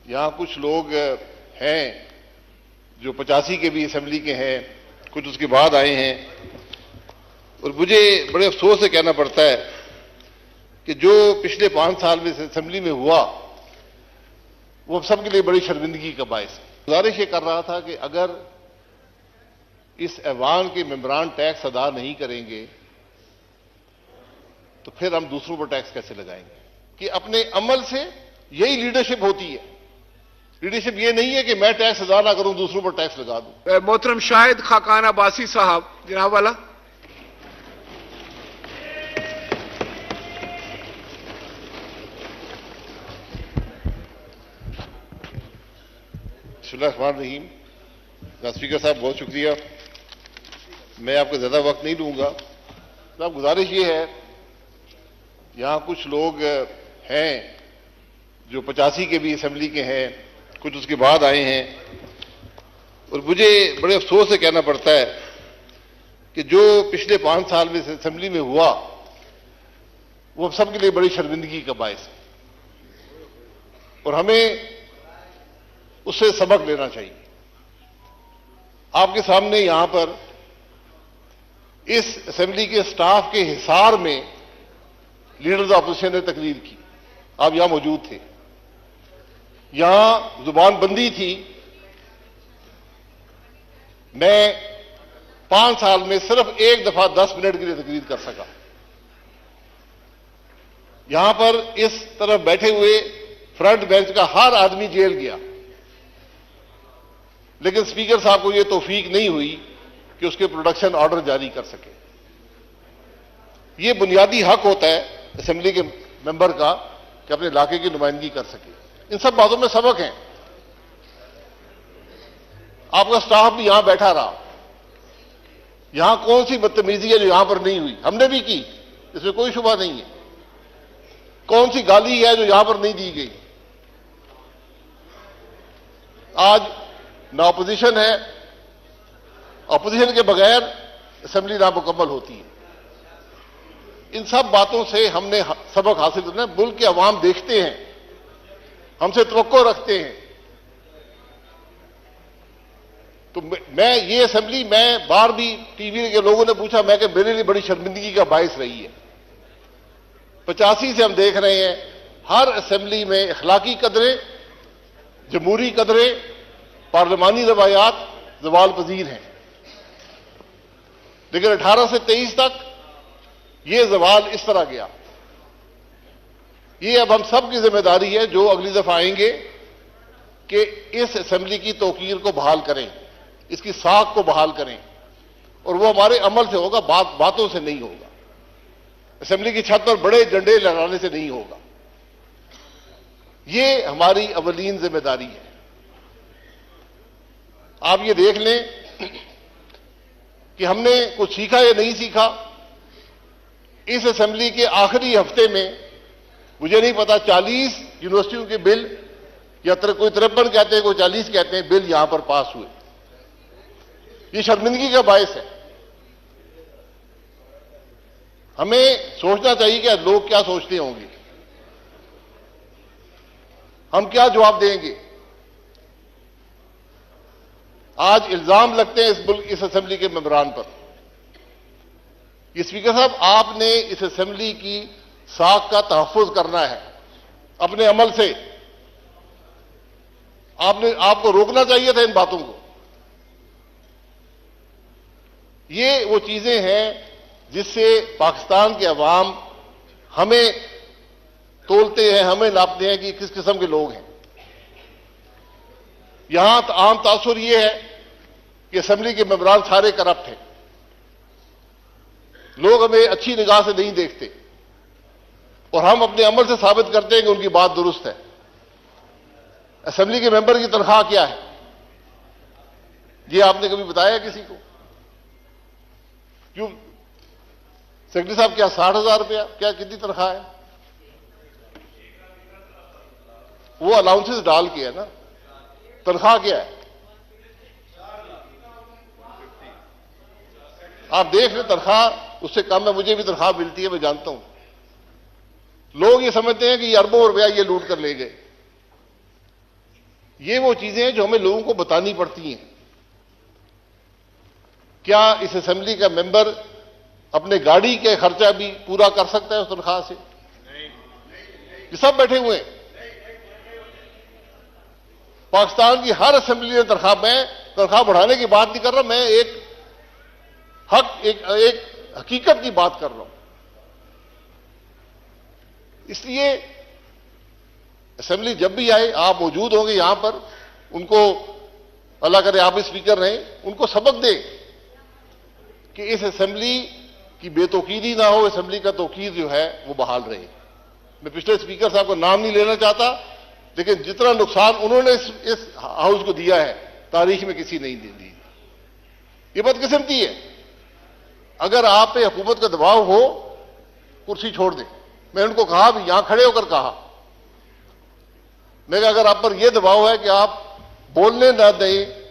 यहाँ कुछ लोग हैं जो 85 के भी असेंबली के हैं, कुछ उसके बाद आए हैं, और मुझे बड़े अफसोस से कहना पड़ता है कि जो पिछले 5 साल में असेंबली में हुआ वो सबके लिए बड़ी शर्मिंदगी का बायस है। गुजारिश ये कर रहा था कि अगर इस ऐवान के मेंबरान टैक्स अदा नहीं करेंगे तो फिर हम दूसरों पर टैक्स कैसे लगाएंगे? कि अपने अमल से यही लीडरशिप होती है। लीडरशिप ये नहीं है कि मैं टैक्स अदा ना करूं, दूसरों पर टैक्स लगा दूं। मोहतरम शाहिद खाकान अब्बासी साहब, जनाब वाला। बिस्मिल्लाहिर्रहमानिर्रहीम। स्पीकर साहब बहुत शुक्रिया, मैं आपको ज्यादा वक्त नहीं लूंगा। तो गुजारिश ये है, यहां कुछ लोग हैं जो 85 के भी असेंबली के हैं, कुछ उसके बाद आए हैं, और मुझे बड़े अफसोस से कहना पड़ता है कि जो पिछले 5 साल में असेंबली में हुआ वो सबके लिए बड़ी शर्मिंदगी का बायस है, और हमें उससे सबक लेना चाहिए। आपके सामने यहां पर इस असेंबली के स्टाफ के हिसार में लीडर्स ऑपोजिशन ने तकरीर की, आप यहां मौजूद थे। यहां जुबान बंदी थी। मैं 5 साल में सिर्फ एक दफा 10 मिनट के लिए तकरीर कर सका। यहां पर इस तरफ बैठे हुए फ्रंट बेंच का हर आदमी जेल गया, लेकिन स्पीकर साहब को यह तौफीक नहीं हुई कि उसके प्रोडक्शन ऑर्डर जारी कर सके। यह बुनियादी हक होता है असेंबली के मेंबर का कि अपने इलाके की नुमाइंदगी कर सके। इन सब बातों में सबक है। आपका स्टाफ भी यहां बैठा रहा। यहां कौन सी बदतमीजी है जो यहां पर नहीं हुई? हमने भी की, इसमें कोई शुबा नहीं है। कौन सी गाली है जो यहां पर नहीं दी गई? आज ना अपोजिशन है, अपोजिशन के बगैर असेंबली नामुकम्मल होती है। इन सब बातों से हमने सबक हासिल करना है। मुल्क के अवाम देखते हैं, हमसे तवक्को रखते हैं। तो मैं ये असेंबली, मैं बार भी टीवी के लोगों ने पूछा, मैं कि मेरे लिए बड़ी शर्मिंदगी का बायस रही है। 85 से हम देख रहे हैं हर असेंबली में अखलाकी कदरें, जमहूरी कदरें, पार्लिमानी रवायात जवाल पजीर हैं, लेकिन 18 से 23 तक ये जवाल इस तरह गया। ये अब हम सब की जिम्मेदारी है जो अगली दफा आएंगे कि इस असेंबली की तौकीर को बहाल करें, इसकी साख को बहाल करें, और वो हमारे अमल से होगा, बातों से नहीं होगा। असेंबली की छत पर बड़े झंडे लहराने से नहीं होगा। ये हमारी अवलीन जिम्मेदारी है। आप ये देख लें कि हमने कुछ सीखा या नहीं सीखा। इस असेंबली के आखिरी हफ्ते में मुझे नहीं पता 40 यूनिवर्सिटियों के बिल, या कोई 53 कहते हैं, कोई 40 कहते हैं, बिल यहां पर पास हुए। ये शर्मिंदगी का बायस है। हमें सोचना चाहिए कि लोग क्या सोचते होंगे, हम क्या जवाब देंगे। आज इल्जाम लगते हैं इस असेंबली के मेंबरान पर। ये स्पीकर साहब, आपने इस असेंबली की साख का तहफ्फुज करना है अपने अमल से। आपको रोकना चाहिए था इन बातों को। ये वो चीजें हैं जिससे पाकिस्तान के अवाम हमें तोलते हैं, हमें नापते हैं कि किस किस्म के लोग हैं। यहां आम तासुर यह है कि असेंबली के मेंबरान सारे करप्ट हैं। लोग हमें अच्छी निगाह से नहीं देखते, और हम अपने अमल से साबित करते हैं कि उनकी बात दुरुस्त है। असेंबली के मेंबर की तनख्वाह क्या है, ये आपने कभी बताया किसी को? क्यों सेक्रेटरी साहब, क्या 60,000 रुपया, क्या कितनी तनख्वाह है? वो अलाउंसेस डाल के है ना, तनख्वाह क्या है? आप देख लें, तनख्वाह उससे कम है। मुझे भी तनख्वाह मिलती है, मैं जानता हूं। लोग ये समझते हैं कि ये अरबों रुपया ये लूट कर ले गए। ये वो चीजें हैं जो हमें लोगों को बतानी पड़ती हैं। क्या इस असेंबली का मेंबर अपने गाड़ी के खर्चा भी पूरा कर सकता है उस तनख्वाह से? ये सब बैठे हुए हैं। पाकिस्तान की हर असेंबली में तनख्वाह बढ़ाने की बात नहीं कर रहा, मैं एक हकीकत की बात कर रहा हूं। इसलिए असेंबली जब भी आए, आप मौजूद होंगे यहां पर, उनको अल्लाह करे आप भी स्पीकर रहें, उनको सबक दें कि इस असेंबली की बेतौकीदी ना हो, असेंबली का तौकीद जो है वो बहाल रहे। मैं पिछले स्पीकर साहब का नाम नहीं लेना चाहता, लेकिन जितना नुकसान उन्होंने इस हाउस को दिया है तारीख में किसी नहीं दी। ये बदकिस्मती है। अगर आप पे हुकूमत का दबाव हो, कुर्सी छोड़ दें। मैं उनको कहा भी, यहां खड़े होकर कहा, मैं अगर आप पर यह दबाव है कि आप बोलने ना दें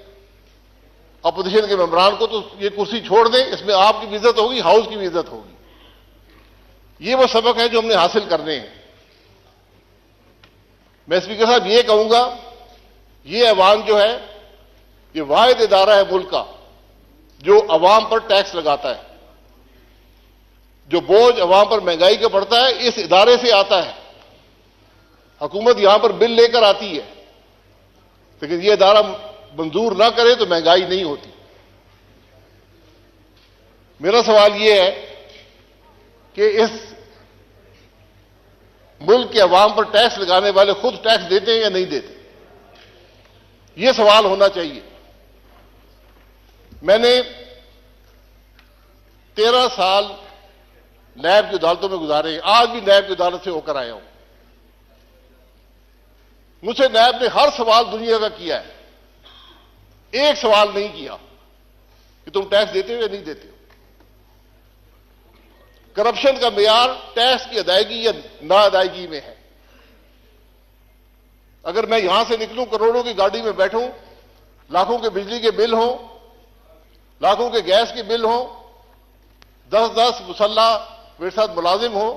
अपोजिशन के मेंबरान को, तो ये कुर्सी छोड़ दें। इसमें आपकी भी इज्जत होगी, हाउस की भी इज्जत होगी। ये वो सबक है जो हमने हासिल करने हैं। मैं स्पीकर साहब ये कहूंगा, ये ऐवान जो है, ये वाहिद इदारा है मुल्क का जो अवाम पर टैक्स लगाता है। जो बोझ अवाम पर महंगाई का पड़ता है, इस इदारे से आता है। हुकूमत यहां पर बिल लेकर आती है, लेकिन यह इदारा मंजूर ना करे तो महंगाई नहीं होती। मेरा सवाल यह है कि इस मुल्क के अवाम पर टैक्स लगाने वाले खुद टैक्स देते हैं या नहीं देते? यह सवाल होना चाहिए। मैंने 13 साल नैब की अदालतों में गुजारे, आज भी नैब की अदालत से होकर आया हूं। मुझसे नैब ने हर सवाल दुनिया का किया है, एक सवाल नहीं किया कि तुम टैक्स देते हो या नहीं देते हो। करप्शन का मेयार टैक्स की अदायगी या ना अदायगी में है। अगर मैं यहां से निकलूं, करोड़ों की गाड़ी में बैठूं, लाखों के बिजली के बिल हों, लाखों के गैस के बिल हों, 10-10 मुसल्ला मेरे साथ मुलाजिम हो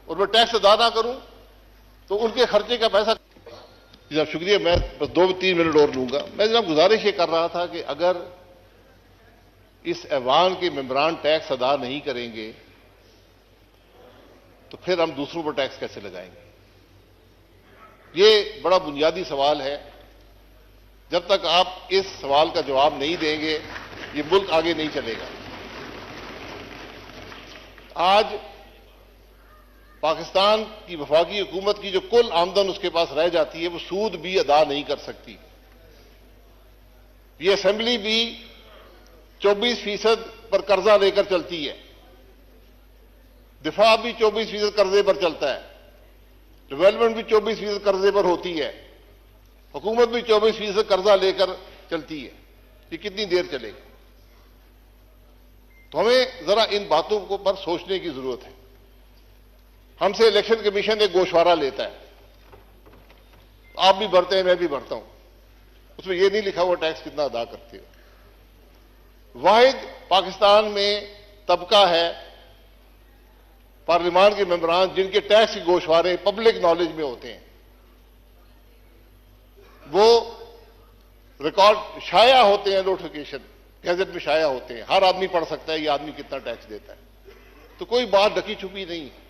और मैं टैक्स अदा ना करूं, तो उनके खर्चे का पैसा। जनाब शुक्रिया, मैं बस 2-3 मिनट और लूंगा। मैं जनाब गुजारिश ये कर रहा था कि अगर इस ऐवान के मेंबरान टैक्स अदा नहीं करेंगे तो फिर हम दूसरों पर टैक्स कैसे लगाएंगे? ये बड़ा बुनियादी सवाल है। जब तक आप इस सवाल का जवाब नहीं देंगे, ये मुल्क आगे नहीं चलेगा। आज पाकिस्तान की वफाकी हुकूमत की जो कुल आमदन उसके पास रह जाती है, वो सूद भी अदा नहीं कर सकती। ये असेंबली भी 24% पर कर्जा लेकर चलती है, दिफा भी 24% कर्जे पर चलता है, डेवलपमेंट भी 24% कर्जे पर होती है, हुकूमत भी 24% कर्जा लेकर चलती है। ये कितनी देर चलेगा? तो हमें जरा इन बातों को पर सोचने की जरूरत है। हमसे इलेक्शन कमीशन एक गोशवारा लेता है, आप भी भरते हैं, मैं भी भरता हूं, उसमें यह नहीं लिखा हुआ टैक्स कितना अदा करते हो। वाहिद पाकिस्तान में तबका है पार्लियामान के मेंबरान जिनके टैक्स के गोशवारे पब्लिक नॉलेज में होते हैं। वो रिकॉर्ड शाया होते हैं, नोटिफिकेशन गैजेट में शाया होते हैं, हर आदमी पढ़ सकता है ये आदमी कितना टैक्स देता है। तो कोई बात ढकी छुपी नहीं है।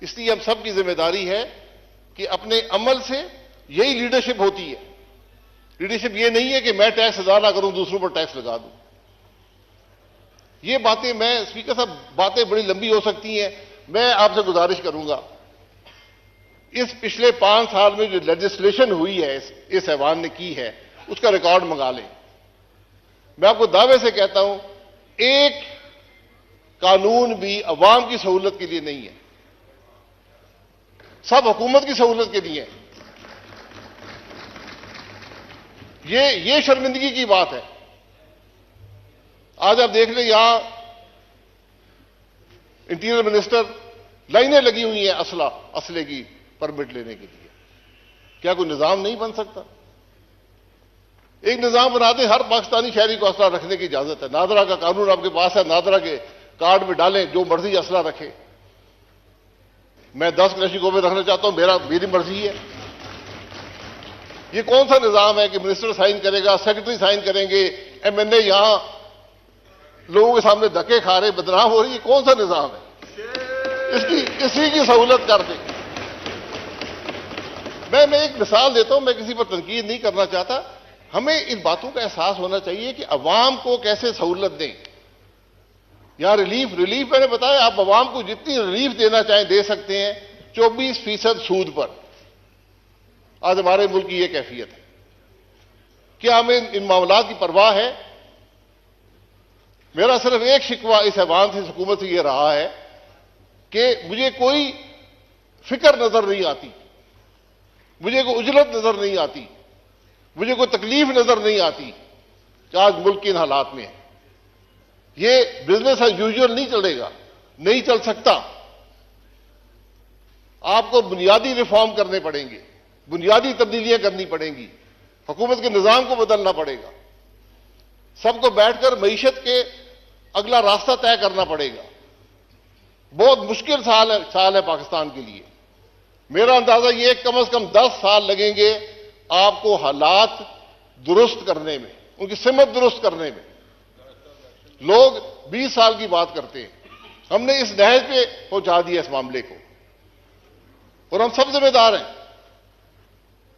इसलिए हम सब की जिम्मेदारी है कि अपने अमल से, यही लीडरशिप होती है। लीडरशिप ये नहीं है कि मैं टैक्स अदा ना करूं, दूसरों पर टैक्स लगा दूं। ये बातें, मैं स्पीकर साहब, बातें बड़ी लंबी हो सकती हैं। मैं आपसे गुजारिश करूंगा, इस पिछले 5 साल में जो लेजिस्लेशन हुई है इस ऐवान ने की है, उसका रिकॉर्ड मंगा लें। मैं आपको दावे से कहता हूं, एक कानून भी अवाम की सहूलत के लिए नहीं है, सब हुकूमत की सहूलत के लिए है। ये शर्मिंदगी की बात है। आज आप देख लें, यहां इंटीरियर मिनिस्टर, लाइनें लगी हुई हैं असले की परमिट लेने के लिए। क्या कोई निजाम नहीं बन सकता? एक निजाम बना दें, हर पाकिस्तानी शहरी को असला रखने की इजाजत है। नादरा का कानून आपके पास है, नादरा के कार्ड में डालें, जो मर्जी असला रखे। मैं 10 क्लैशिकों में रखना चाहता हूं, मेरी मर्जी है। ये कौन सा निजाम है कि मिनिस्टर साइन करेगा, सेक्रेटरी साइन करेंगे, एमएनए यहां लोगों के सामने धक्के खा रहे, बदनाम हो रही, ये कौन सा निजाम है? इसी की सहूलत कर दें। मैं एक मिसाल देता हूं, मैं किसी पर तनकीद नहीं करना चाहता। हमें इन बातों का एहसास होना चाहिए कि अवाम को कैसे सहूलत दें। यहां रिलीफ मैंने बताया, आप अवाम को जितनी रिलीफ देना चाहें दे सकते हैं। 24% सूद पर आज हमारे मुल्क की यह कैफियत है। क्या हमें इन मामलात की परवाह है? मेरा सिर्फ एक शिकवा इस ऐवान से, हुकूमत से यह रहा है कि मुझे कोई फिक्र नजर नहीं आती, मुझे कोई उजलत नजर नहीं आती, मुझे कोई तकलीफ नजर नहीं आती कि आज मुल्क के इन हालात में है। ये बिजनेस एज यूजुअल नहीं चलेगा, नहीं चल सकता। आपको बुनियादी रिफॉर्म करने पड़ेंगे, बुनियादी तब्दीलियां करनी पड़ेंगी, हुकूमत के निजाम को बदलना पड़ेगा, सबको बैठकर मईशत के अगला रास्ता तय करना पड़ेगा। बहुत मुश्किल साल है पाकिस्तान के लिए। मेरा अंदाजा यह कम से कम 10 साल लगेंगे आपको हालात दुरुस्त करने में, उनकी सिमत दुरुस्त करने में। लोग 20 साल की बात करते हैं, हमने इस नहज पे पहुंचा दिया इस मामले को, और हम सब जिम्मेदार हैं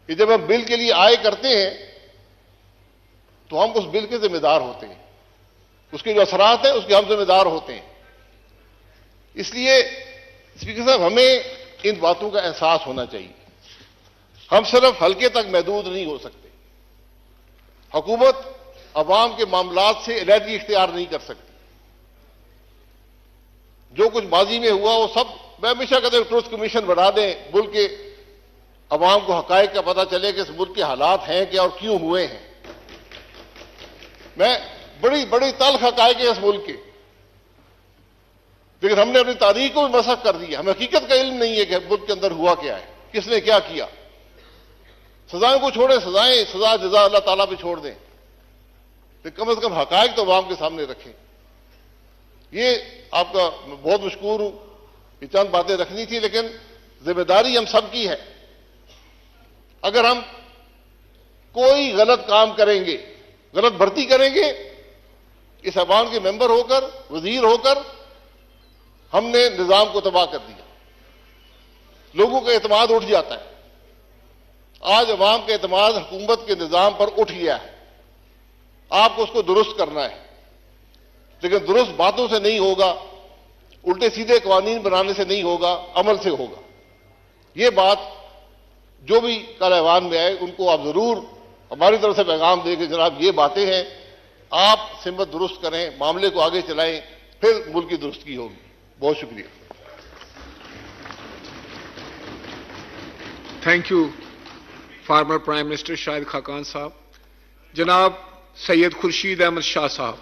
कि जब हम बिल के लिए आय करते हैं तो हम उस बिल के जिम्मेदार होते हैं, उसके जो असरात हैं उसके हम जिम्मेदार होते हैं। इसलिए स्पीकर साहब, हमें इन बातों का एहसास होना चाहिए। हम सिर्फ हल्के तक महदूद नहीं हो सकते। हुकूमत अवाम के मामलात से अलहदगी इख्तियार नहीं कर सकती। जो कुछ माजी में हुआ वो सब, मैं हमेशा कहता हूं ट्रुथ कमीशन बना दें, मुल्क के अवाम को हकायक का पता चले कि इस मुल्क के हालात हैं क्या और क्यों हुए हैं। मैं बड़ी बड़ी तल्ख हकायक है इस मुल्क के, लेकिन हमने अपनी तारीख को भी मसख कर दिया। हमें हकीकत का इल्म नहीं है कि मुल्क के अंदर हुआ क्या है, किसने क्या किया। सजाओं को छोड़े, सजा जजा अल्लाह ताला पे छोड़ दें, तो कम से कम हकायक तो अवाम के सामने रखें। ये आपका बहुत मशकूर हूं, ये चंद बातें रखनी थी, लेकिन जिम्मेदारी हम सबकी है। अगर हम कोई गलत काम करेंगे, गलत भर्ती करेंगे, इस अवाम के मेंबर होकर, वजीर होकर, हमने निजाम को तबाह कर दिया। लोगों का एतमाद उठ जाता है। आज अवाम का एतमाद हुकूमत के निजाम पर उठ गया है। आपको उसको दुरुस्त करना है, लेकिन दुरुस्त बातों से नहीं होगा, उल्टे सीधे कानून बनाने से नहीं होगा, अमल से होगा। ये बात जो भी कल ऐवान में आए उनको आप जरूर हमारी तरफ से पैगाम दें कि जनाब ये बातें हैं, आप सिमत दुरुस्त करें, मामले को आगे चलाएं, फिर मुल्क की दुरुस्ती होगी। बहुत शुक्रिया। Thank you former prime minister Shahid Khaqan साहब। जनाब सैयद खुर्शीद अहमद शाह साहब।